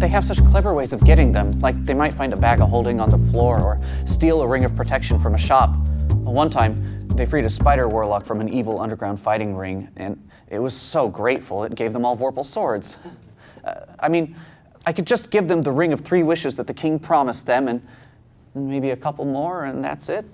they have such clever ways of getting them. Like, they might find a bag of holding on the floor or steal a ring of protection from a shop. One time, they freed a spider warlock from an evil underground fighting ring, and it was so grateful it gave them all Vorpal swords. I could just give them the Ring of 3 Wishes that the king promised them, and maybe a couple more, and that's it.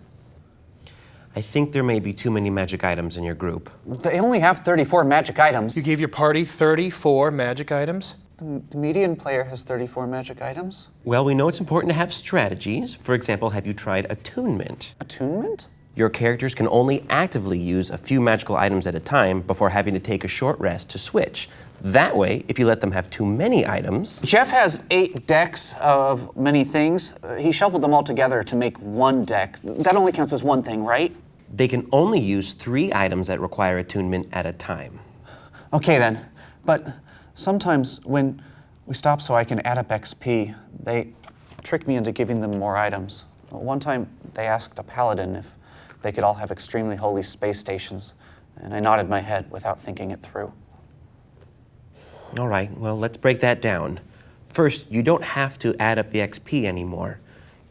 I think there may be too many magic items in your group. They only have 34 magic items. You gave your party 34 magic items? The median player has 34 magic items. Well, we know it's important to have strategies. For example, have you tried attunement? Attunement? Your characters can only actively use a few magical items at a time before having to take a short rest to switch. That way, if you let them have too many items... Jeff has 8 decks of many things. He shuffled them all together to make one deck. That only counts as one thing, right? They can only use 3 items that require attunement at a time. Okay then, but sometimes when we stop so I can add up XP, they trick me into giving them more items. One time, they asked a paladin if they could all have extremely holy space stations, and I nodded my head without thinking it through. All right, well, let's break that down. First, you don't have to add up the XP anymore.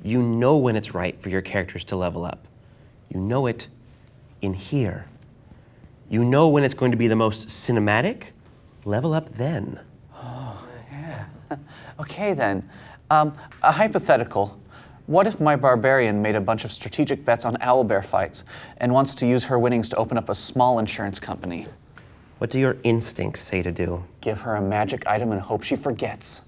You know when it's right for your characters to level up. You know it in here. You know when it's going to be the most cinematic. Level up then. Oh, yeah. Okay then. A hypothetical. What if my barbarian made a bunch of strategic bets on owlbear fights and wants to use her winnings to open up a small insurance company? What do your instincts say to do? Give her a magic item and hope she forgets.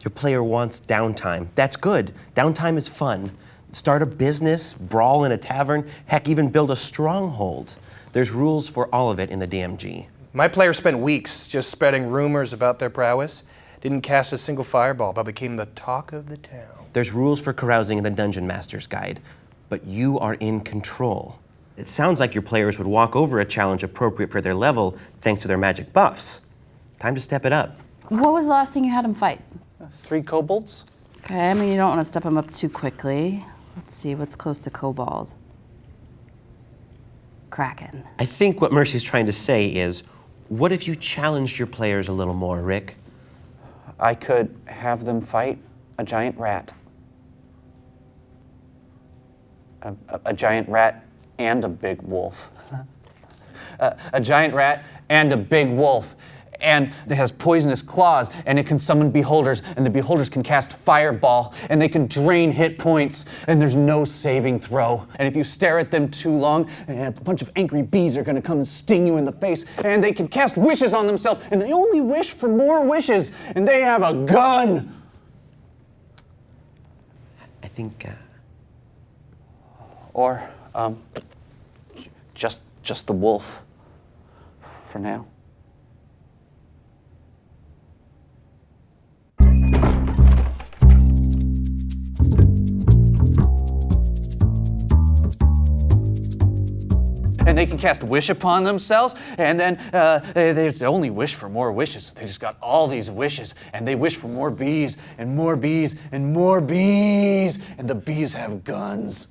Your player wants downtime. That's good. Downtime is fun. Start a business, brawl in a tavern, heck, even build a stronghold. There's rules for all of it in the DMG. My player spent weeks just spreading rumors about their prowess. Didn't cast a single fireball, but became the talk of the town. There's rules for carousing in the Dungeon Master's Guide, but you are in control. It sounds like your players would walk over a challenge appropriate for their level thanks to their magic buffs. Time to step it up. What was the last thing you had him fight? 3 kobolds. Okay, you don't want to step him up too quickly. Let's see, what's close to kobold? Kraken. I think what Mercy's trying to say is, what if you challenged your players a little more, Rick? I could have them fight a giant rat. A giant rat and a big wolf. A giant rat and a big wolf. And it has poisonous claws, and it can summon beholders, and the beholders can cast fireball, and they can drain hit points, and there's no saving throw. And if you stare at them too long, a bunch of angry bees are gonna come and sting you in the face, and they can cast wishes on themselves, and they only wish for more wishes, and they have a gun. I think, Or, just the wolf, for now. And they can cast wish upon themselves, and then they only wish for more wishes. They just got all these wishes, and they wish for more bees, and more bees, and more bees, and the bees have guns.